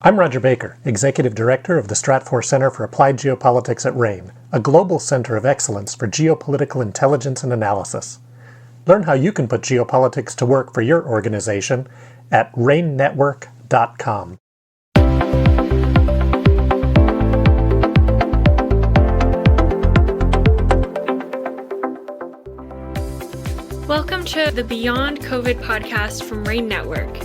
I'm Roger Baker, Executive Director of the Stratfor Center for Applied Geopolitics at RANE, a global center of excellence for geopolitical intelligence and analysis. Learn how you can put geopolitics to work for your organization at ranenetwork.com. Welcome to the Beyond COVID podcast from RANE Network.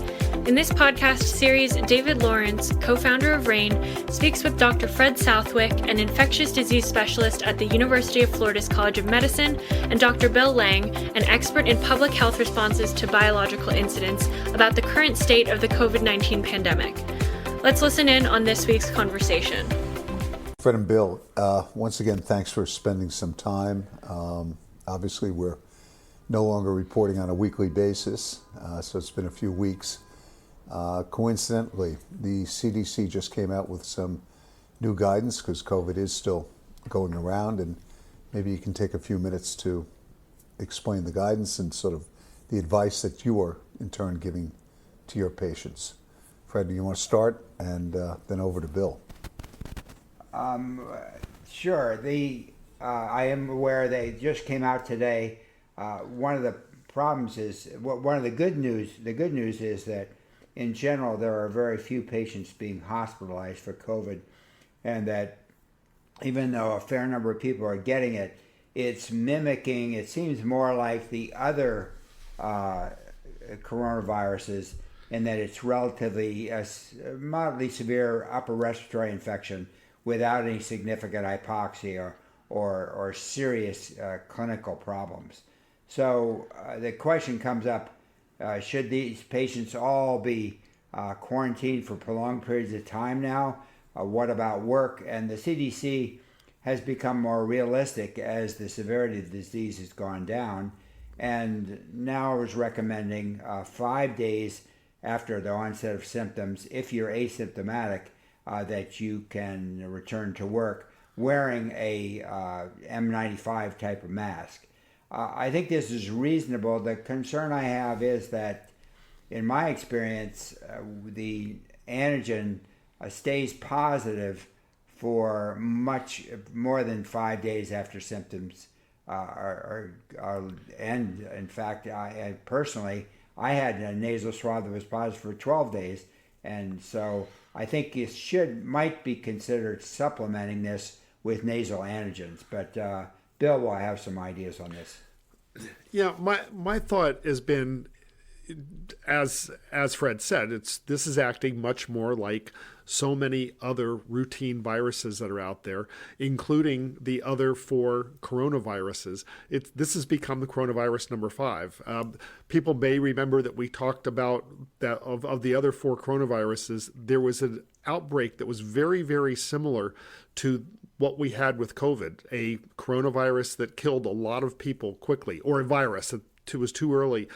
In this podcast series, David Lawrence, co-founder of RANE, speaks with Dr. Fred Southwick, an infectious disease specialist at the University of Florida's College of Medicine, and Dr. Bill Lang, an expert in public health responses to biological incidents, about the current state of the COVID-19 pandemic. Let's listen in on this week's conversation. Fred and Bill, once again, thanks for spending some time. Obviously, we're no longer reporting on a weekly basis, so it's been a few weeks. Coincidentally, the CDC just came out with some new guidance because COVID is still going around, and maybe you can take a few minutes to explain the guidance and sort of the advice that you are in turn giving to your patients. Fred, do you want to start, and then over to Bill? Sure. I am aware they just came out today. One of the problems is, one of the good news is that in general, there are very few patients being hospitalized for COVID, and that even though a fair number of people are getting it, it's mimicking, it seems more like the other coronaviruses in that it's relatively mildly severe upper respiratory infection without any significant hypoxia or serious clinical problems. So the question comes up, should these patients all be quarantined for prolonged periods of time now? What about work? And the CDC has become more realistic as the severity of the disease has gone down, and now is recommending 5 days after the onset of symptoms, if you're asymptomatic, that you can return to work wearing a N95 type of mask. I think this is reasonable. The concern I have is that, in my experience, the antigen stays positive for much more than 5 days after symptoms end. In fact, I personally had a nasal swab that was positive for 12 days, and so I think it might be considered supplementing this with nasal antigens. But Bill will have some ideas on this. Yeah, my thought has been, as Fred said, this is acting much more like so many other routine viruses that are out there, including the other 4 coronaviruses. This has become the coronavirus number 5. People may remember that we talked about that of the other 4 coronaviruses. There was an outbreak that was very, very similar to what we had with COVID, a coronavirus that killed a lot of people quickly, or a virus that was too early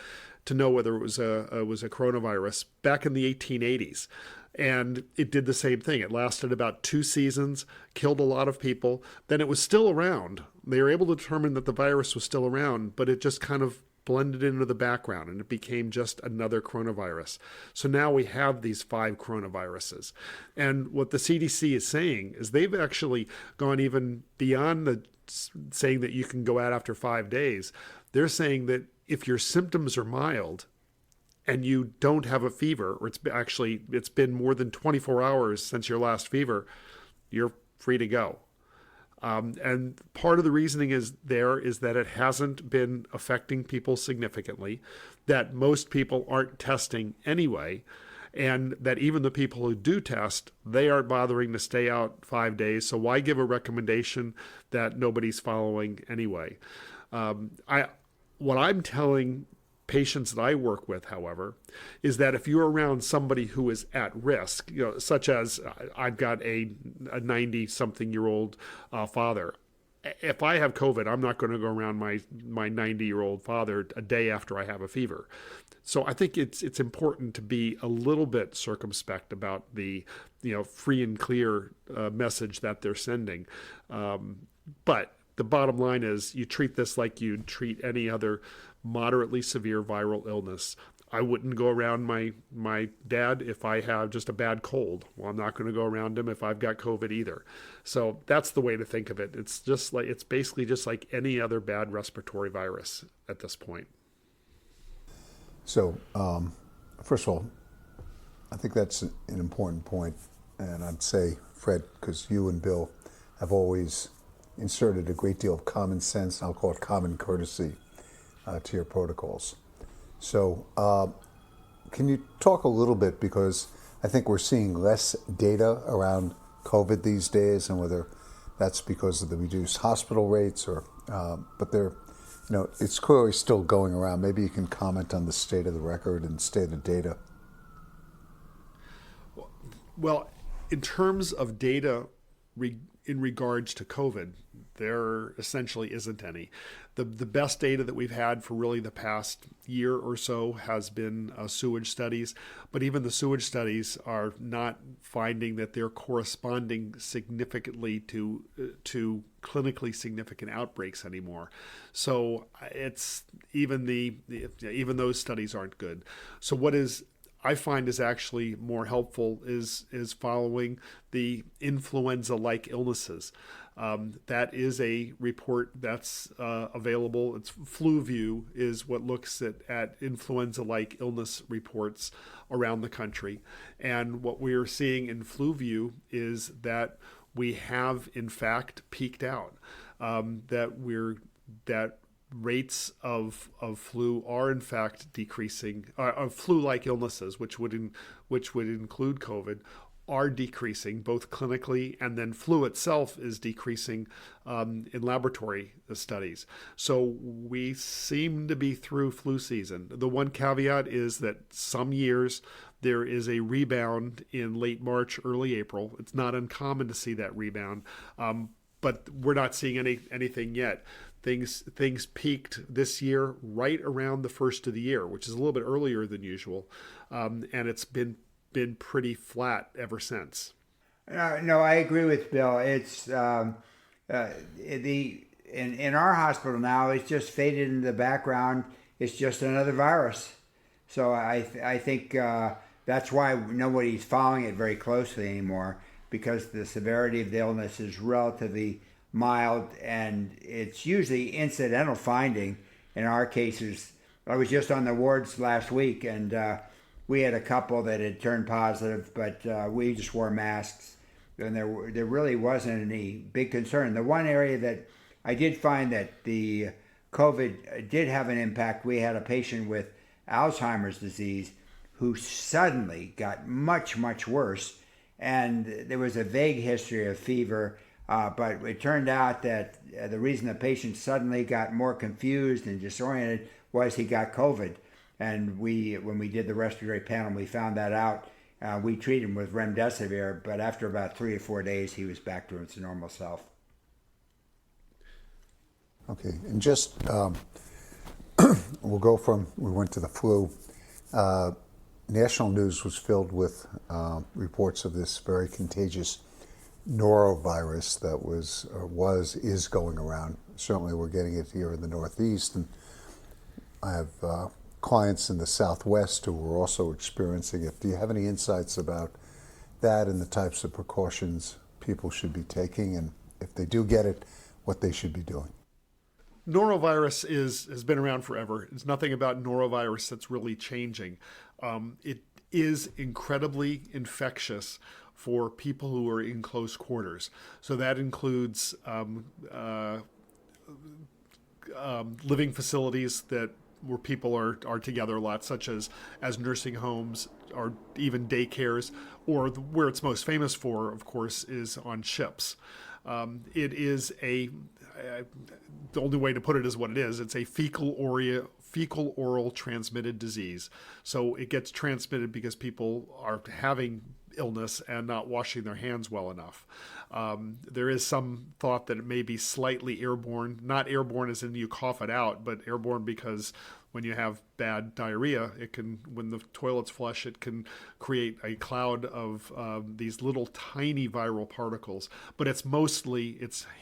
to know whether it was a coronavirus back in the 1880s. And it did the same thing. It lasted about 2 seasons, killed a lot of people. Then it was still around. They were able to determine that the virus was still around, but it just kind of blended into the background, and it became just another coronavirus. So now we have these 5 coronaviruses. And what the CDC is saying is they've actually gone even beyond saying that you can go out after 5 days. They're saying that if your symptoms are mild and you don't have a fever, or it's been more than 24 hours since your last fever, you're free to go. And part of the reasoning is that it hasn't been affecting people significantly, that most people aren't testing anyway, and that even the people who do test, they aren't bothering to stay out 5 days. So why give a recommendation that nobody's following anyway? What I'm telling patients that I work with, however, is that if you're around somebody who is at risk, such as I've got a 90-something-year-old father. If I have COVID, I'm not going to go around my 90-year-old father a day after I have a fever. So I think it's important to be a little bit circumspect about the free and clear message that they're sending. But the bottom line is you treat this like you'd treat any other moderately severe viral illness. I wouldn't go around my dad if I have just a bad cold. Well, I'm not going to go around him if I've got COVID either. So that's the way to think of it. It's basically just like any other bad respiratory virus at this point. So, first of all, I think that's an important point, and I'd say, Fred, because you and Bill have always inserted a great deal of common sense, I'll call it common courtesy, to your protocols. So, can you talk a little bit, because I think we're seeing less data around COVID these days, and whether that's because of the reduced hospital rates or, but they're, it's clearly still going around. Maybe you can comment on the state of the record and state of data. Well, in terms of data in regards to COVID, there essentially isn't any. The best data that we've had for really the past year or so has been sewage studies, but even the sewage studies are not finding that they're corresponding significantly to clinically significant outbreaks anymore. So it's even those studies aren't good. So what I find is actually more helpful is following the influenza-like illnesses. That is a report that's available. It's FluView is what looks at influenza-like illness reports around the country. And what we're seeing in FluView is that we have in fact peaked out. That rates of flu are in fact decreasing. Of flu-like illnesses, which would include COVID, are decreasing both clinically, and then flu itself is decreasing in laboratory studies. So we seem to be through flu season. The one caveat is that some years there is a rebound in late March, early April. It's not uncommon to see that rebound, but we're not seeing anything yet. Things peaked this year right around the first of the year, which is a little bit earlier than usual, and it's been pretty flat ever since. No, I agree with Bill. It's in our hospital now, it's just faded into the background. It's just another virus. So I think that's why nobody's following it very closely anymore, because the severity of the illness is relatively mild, and it's usually incidental finding. In our cases, I was just on the wards last week, and we had a couple that had turned positive, but we just wore masks, and there really wasn't any big concern. The one area that I did find that the COVID did have an impact, we had a patient with Alzheimer's disease who suddenly got much, much worse, and there was a vague history of fever, but it turned out that the reason the patient suddenly got more confused and disoriented was he got COVID. And when we did the respiratory panel, we found that out. We treated him with remdesivir, but after about 3 or 4 days, he was back to his normal self. Okay, and just we went to the flu. National news was filled with reports of this very contagious norovirus that is going around. Certainly we're getting it here in the Northeast, and I have clients in the Southwest who are also experiencing it. Do you have any insights about that and the types of precautions people should be taking, and if they do get it, what they should be doing? Norovirus has been around forever. There's nothing about norovirus that's really changing. It is incredibly infectious for people who are in close quarters. So that includes living facilities where people are together a lot, such as nursing homes or even daycares, or where it's most famous for, of course, is on ships. It is the only way to put it is what it is. It's a fecal oral transmitted disease. So it gets transmitted because people are having illness and not washing their hands well enough. There is some thought that it may be slightly airborne, not airborne as in you cough it out, but airborne because when you have bad diarrhea, when the toilets flush, it can create a cloud of these little tiny viral particles. But it's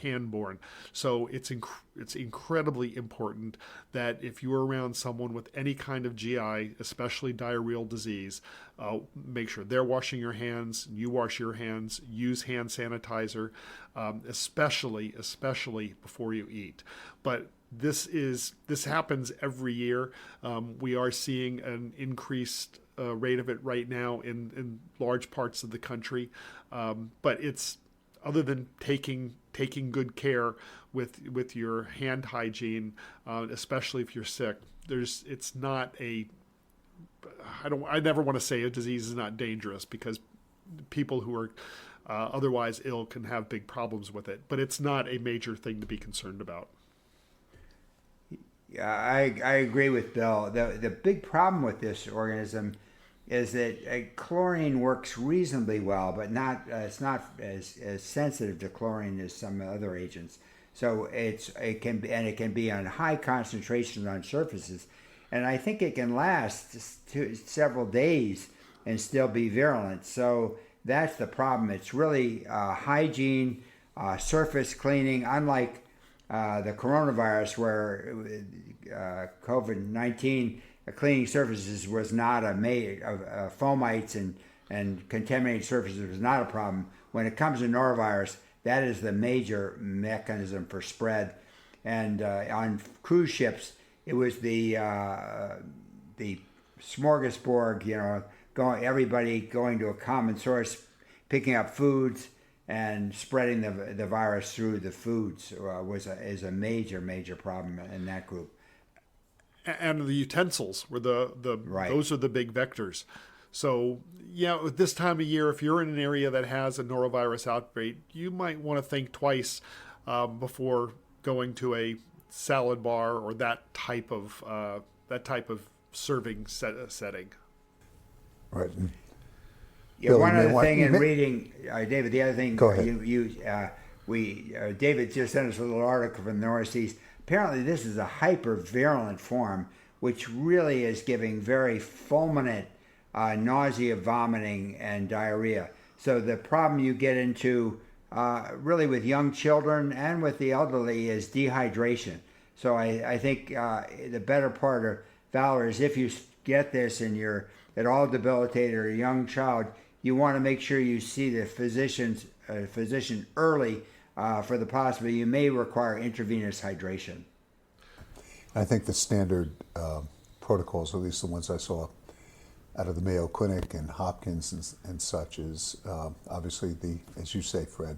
handborne. So it's incredibly important that if you're around someone with any kind of GI, especially diarrheal disease, make sure they're washing your hands, you wash your hands, use hand sanitizer, especially before you eat. But this happens every year. We are seeing an increased rate of it right now in large parts of the country. But it's, other than taking good care with your hand hygiene, especially if you're sick, it's not I never want to say a disease is not dangerous, because people who are otherwise ill can have big problems with it, but it's not a major thing to be concerned about. Yeah, I agree with Bill. The big problem with this organism is that chlorine works reasonably well, but it's not as sensitive to chlorine as some other agents. So it can be on high concentrations on surfaces, and I think it can last several days and still be virulent. So that's the problem. It's really hygiene, surface cleaning, unlike the coronavirus, where COVID-19 cleaning surfaces was not fomites and contaminated surfaces was not a problem. When it comes to norovirus, that is the major mechanism for spread. And on cruise ships, it was the smorgasbord, everybody going to a common source, picking up foods and spreading the virus through the foods is a major problem in that group. And the utensils were right. Those are the big vectors. So at this time of year, if you're in an area that has a norovirus outbreak, you might want to think twice before going to a salad bar or that type of serving setting. Right. Yeah, Bill, one other thing in reading, David. The other thing, go ahead. David just sent us a little article from the Northeast. Apparently, this is a hyper-virulent form, which really is giving very fulminant nausea, vomiting, and diarrhea. So the problem you get into really with young children and with the elderly is dehydration. So I think the better part of valor is, if you get this and you're at all debilitated or a young child, you want to make sure you see the physician early for the possibility you may require intravenous hydration. I think the standard protocols, at least the ones I saw out of the Mayo Clinic and Hopkins and such, is obviously as you say, Fred,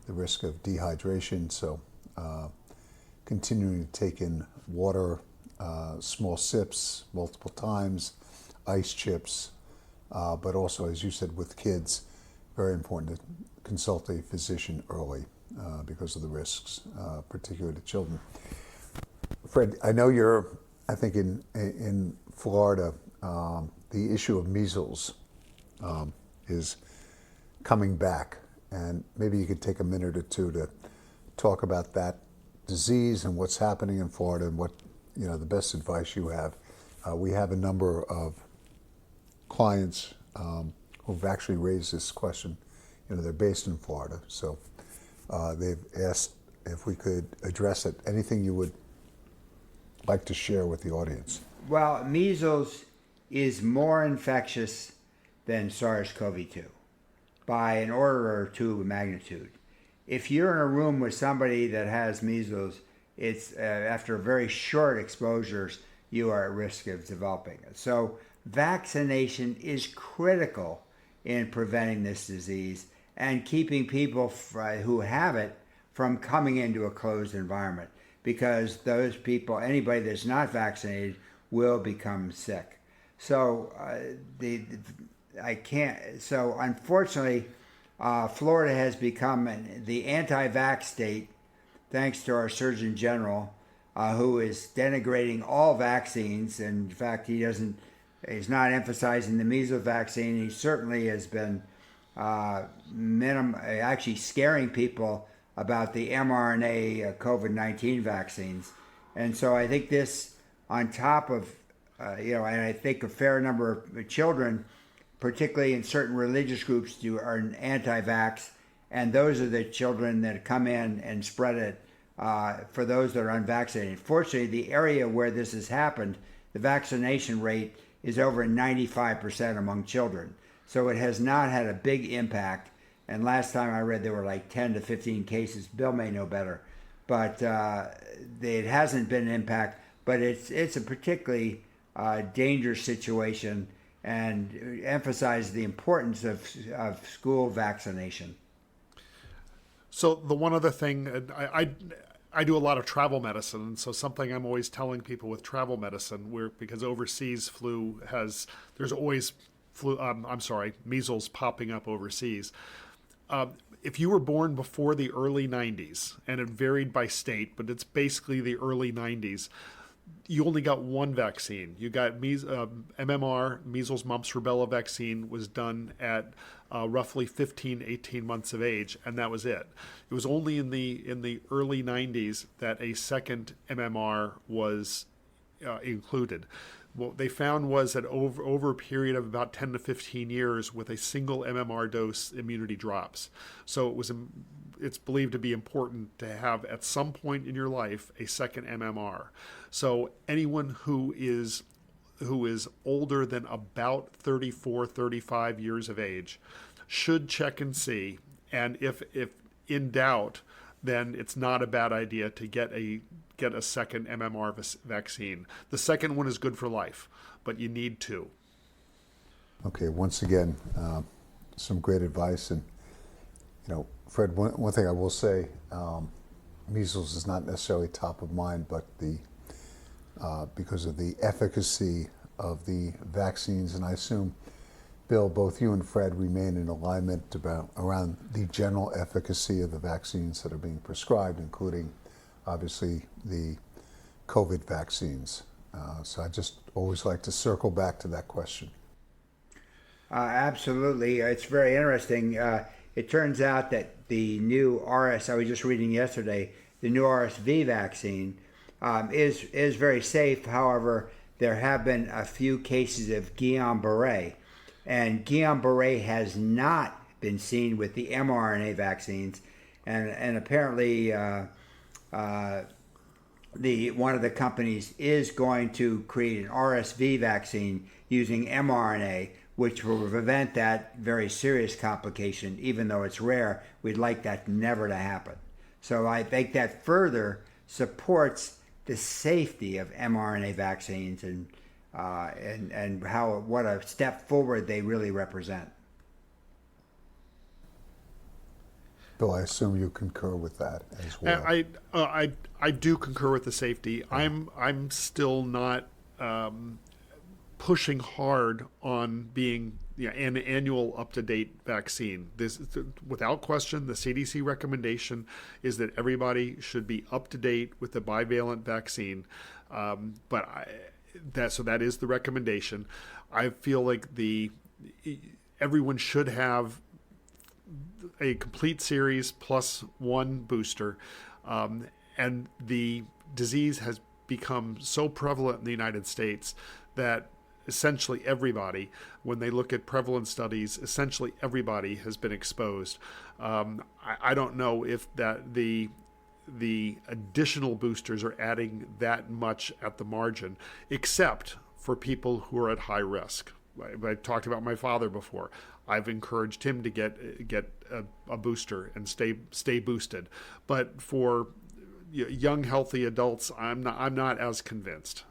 the risk of dehydration. So continuing to take in water, small sips multiple times, ice chips, but also, as you said, with kids, very important to consult a physician early because of the risks, particularly to children. Fred, I know you're, I think in Florida, the issue of measles is coming back, and maybe you could take a minute or two to talk about that disease and what's happening in Florida and what, the best advice you have. We have a number of clients who've actually raised this question. They're based in Florida, so they've asked if we could address it. Anything you would like to share with the audience? Well, measles is more infectious than SARS-CoV-2 by an order or two of magnitude. If you're in a room with somebody that has measles, it's after very short exposures, you are at risk of developing it. So vaccination is critical in preventing this disease and keeping people who have it from coming into a closed environment, because those people, anybody that's not vaccinated, will become sick. So unfortunately, Florida has become the anti-vax state, thanks to our Surgeon General, who is denigrating all vaccines. And in fact, he's not emphasizing the measles vaccine. He certainly has been actually scaring people about the mRNA COVID-19 vaccines. And so I think this on top of, and I think a fair number of children, particularly in certain religious groups, are anti-vax, and those are the children that come in and spread it for those that are unvaccinated. Fortunately, the area where this has happened, the vaccination rate is over 95% among children. So it has not had a big impact. And last time I read there were like 10 to 15 cases. Bill may know better. But it hasn't been an impact. But it's a particularly dangerous situation and emphasize the importance of school vaccination. So the one other thing, I do a lot of travel medicine, and so something I'm always telling people with travel medicine, because overseas there's always measles popping up overseas. If you were born before the early 90s, and it varied by state, but it's basically the early 90s, you only got one vaccine. You got MMR, measles, mumps, rubella vaccine was done at roughly 15, 18 months of age, and that was it. It was only in the early 90s that a second MMR was included. What they found was that over a period of about 10 to 15 years, with a single MMR dose, immunity drops. So it's believed to be important to have at some point in your life a second MMR. So anyone who is older than about 34, 35 years of age should check and see. And if in doubt, then it's not a bad idea to get a second MMR vaccine. The second one is good for life, but you need two. Okay, once again, some great advice. And, Fred, one thing I will say, measles is not necessarily top of mind, but because of the efficacy of the vaccines, and I assume, Bill, both you and Fred remain in alignment around the general efficacy of the vaccines that are being prescribed, including, obviously, the COVID vaccines. So I just always like to circle back to that question. Absolutely. It's very interesting. It turns out that the new I was just reading yesterday, the new RSV vaccine is very safe. However, there have been a few cases of Guillain-Barré, and Guillain-Barré has not been seen with the mRNA vaccines, and apparently one of the companies is going to create an RSV vaccine using mRNA, which will prevent that very serious complication. Even though it's rare, we'd like that never to happen. So I think that further supports the safety of mRNA vaccines and what a step forward they really represent. Bill, I assume you concur with that as well. I do concur with the safety. I'm still not pushing hard on being an annual up-to-date vaccine. This, without question, the CDC recommendation is that everybody should be up-to-date with the bivalent vaccine. So that is the recommendation. I feel like everyone should have a complete series plus one booster, and the disease has become so prevalent in the United States that essentially everybody, when they look at prevalence studies, essentially everybody has been exposed. I don't know if that the additional boosters are adding that much at the margin, except for people who are at high risk. I talked about my father before. I've encouraged him to get a booster and stay boosted. But for young, healthy adults, I'm not as convinced.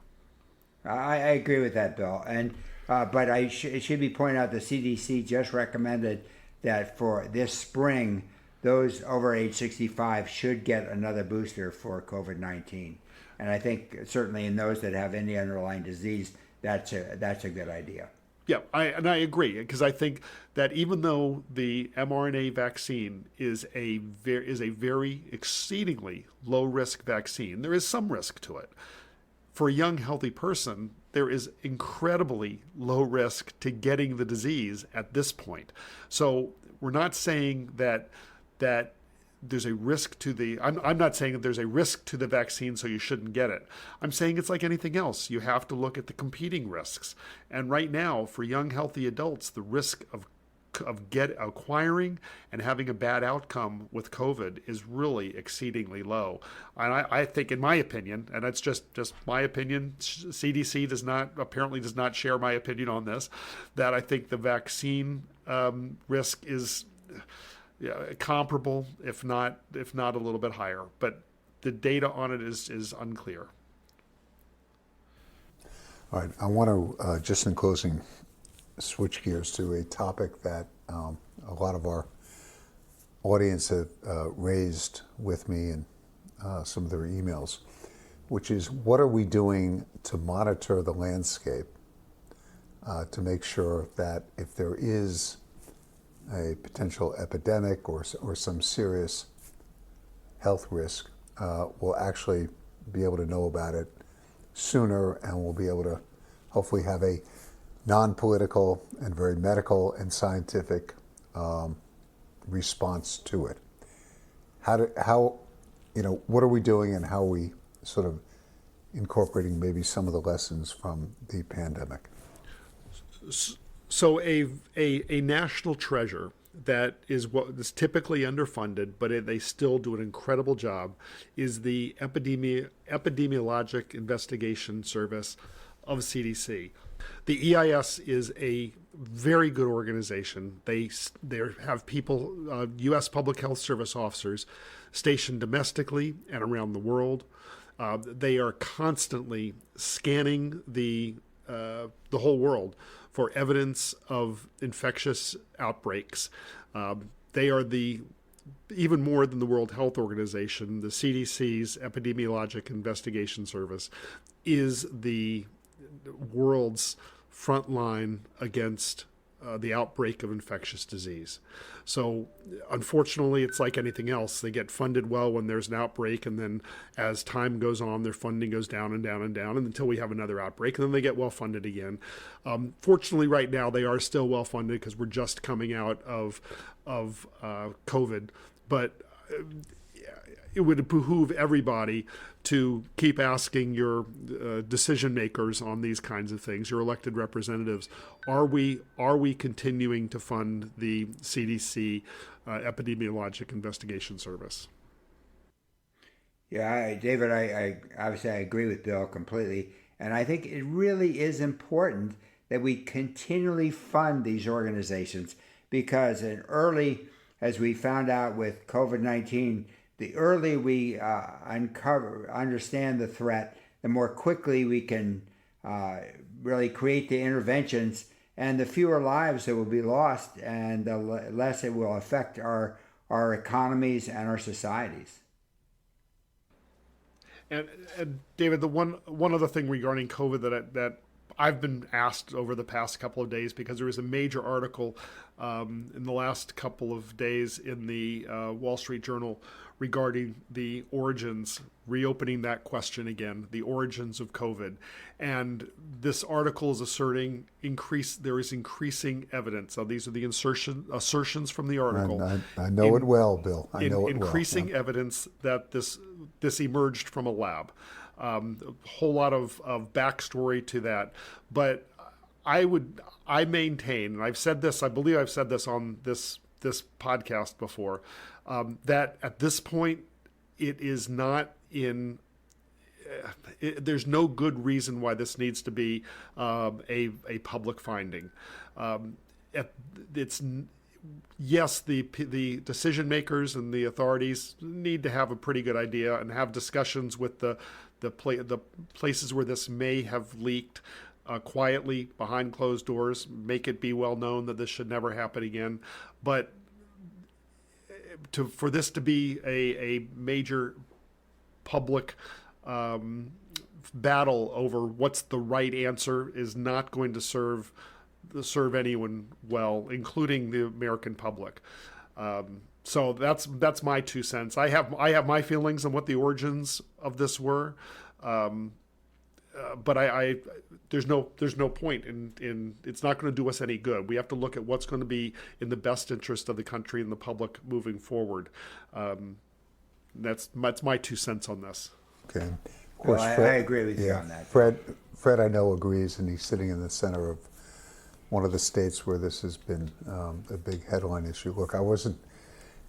I agree with that, Bill. And but it should be pointed out the CDC just recommended that for this spring, those over age 65 should get another booster for COVID-19. And I think certainly in those that have any underlying disease, that's a good idea. Yeah, I agree, because I think that even though the mRNA vaccine is a very exceedingly low risk vaccine, there is some risk to it. For a young, healthy person, there is incredibly low risk to getting the disease at this point. So we're not saying that there's a risk to the, I'm not saying that there's a risk to the vaccine, so you shouldn't get it. I'm saying it's like anything else. You have to look at the competing risks. And right now, for young, healthy adults, the risk of acquiring and having a bad outcome with COVID is really exceedingly low. And I think, in my opinion, and that's just my opinion, CDC apparently does not share my opinion on this, that I think the vaccine risk is comparable, if not a little bit higher. But the data on it is unclear. All right, I want to, just in closing, switch gears to a topic that a lot of our audience have raised with me in some of their emails, which is, what are we doing to monitor the landscape to make sure that if there is a potential epidemic or some serious health risk, we'll actually be able to know about it sooner, and we'll be able to hopefully have a non-political and very medical and scientific response to it. What are we doing, and how are we sort of incorporating maybe some of the lessons from the pandemic? So a national treasure that is what is typically underfunded, but they still do an incredible job, is the Epidemiologic Investigation Service of CDC. The EIS is a very good organization. They have people, U.S. Public Health Service officers, stationed domestically and around the world. They are constantly scanning the whole world for evidence of infectious outbreaks. They are even more than the World Health Organization, the CDC's Epidemiologic Investigation Service is the world's front line against the outbreak of infectious disease. So unfortunately, it's like anything else. They get funded well when there's an outbreak, and then as time goes on, their funding goes down and down and down, and until we have another outbreak, and then they get well funded again. Fortunately, right now, they are still well funded because we're just coming out of COVID. But it would behoove everybody to keep asking your decision makers on these kinds of things, your elected representatives, are we continuing to fund the CDC Epidemiologic Investigation Service? Yeah, David, I obviously I agree with Bill completely, and I think it really is important that we continually fund these organizations, because as we found out with COVID-19, the earlier we understand the threat, the more quickly we can really create the interventions, and the fewer lives that will be lost, and the less it will affect our economies and our societies. And David, the one other thing regarding COVID that I've been asked over the past couple of days, because there was a major article in the last couple of days in the Wall Street Journal regarding the origins, reopening that question again, the origins of COVID. And this article is asserting there is increasing evidence. So these are the assertions from the article. I know it well, Bill. I know it well. Increasing evidence that this emerged from a lab. A whole lot of backstory to that. But I maintain, and I've said this, I believe I've said this on this podcast before, that at this point it is not there's no good reason why this needs to be a public finding. Yes, the decision makers and the authorities need to have a pretty good idea and have discussions with the places where this may have leaked quietly behind closed doors, make it be well known that this should never happen again. But for this to be a major public battle over what's the right answer is not going to serve anyone well, including the American public. So that's my 2 cents. I have my feelings on what the origins of this were. there's no point in it's not going to do us any good. We have to look at what's going to be in the best interest of the country and the public moving forward. That's my 2 cents on this. Okay. Of Well, course, I agree with you on that. Fred, I know, agrees, and he's sitting in the center of one of the states where this has been a big headline issue. Look, I wasn't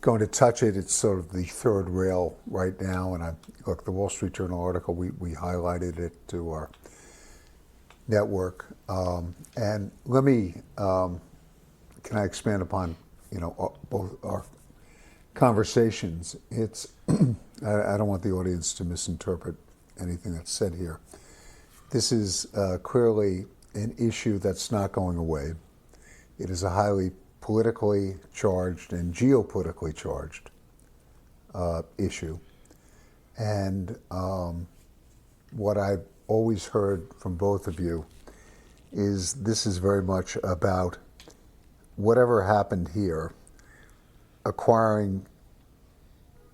going to touch it. It's sort of the third rail right now, and look, the Wall Street Journal article, we highlighted it to our network, and let me, can I expand upon, both our conversations? It's, I don't want the audience to misinterpret anything that's said here. This is clearly an issue that's not going away. It is a highly politically charged and geopolitically charged issue. And what I've always heard from both of you is this is very much about whatever happened here, acquiring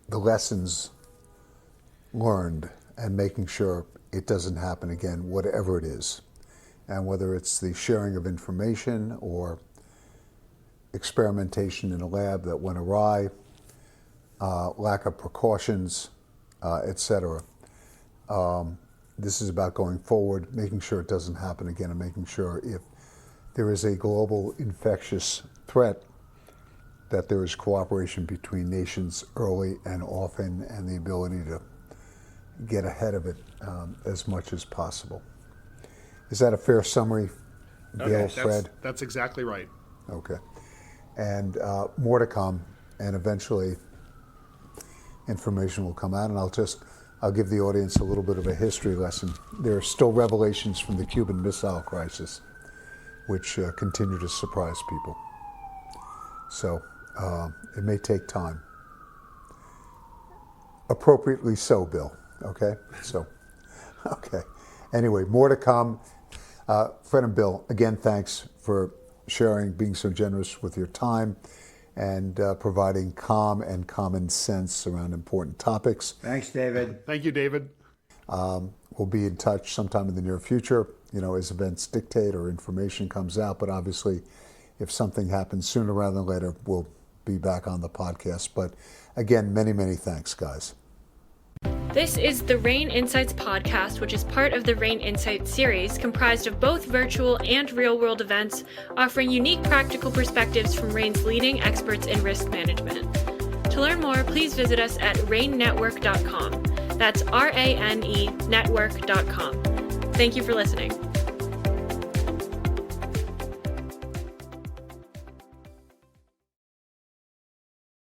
the lessons learned and making sure it doesn't happen again, whatever it is. And whether it's the sharing of information or experimentation in a lab that went awry, lack of precautions, etc. This is about going forward, making sure it doesn't happen again, and making sure if there is a global infectious threat, that there is cooperation between nations early and often, and the ability to get ahead of it as much as possible. Is that a fair summary, Bill, Okay, Fred? That's exactly right. Okay. And more to come, and eventually information will come out, and I'll give the audience a little bit of a history lesson. There are still revelations from the Cuban Missile Crisis, which continue to surprise people. So it may take time. Appropriately so, Bill. Okay? So, okay. Anyway, more to come. Fred and Bill, again, thanks for sharing, being so generous with your time, and providing calm and common sense around important topics. Thanks, David. Thank you, David. We'll be in touch sometime in the near future, as events dictate or information comes out. But obviously, if something happens sooner rather than later, we'll be back on the podcast. But again, many, many thanks, guys. This is the RANE Insights podcast, which is part of the RANE Insights series, comprised of both virtual and real-world events, offering unique practical perspectives from RANE's leading experts in risk management. To learn more, please visit us at ranenetwork.com. That's RANE network.com. Thank you for listening.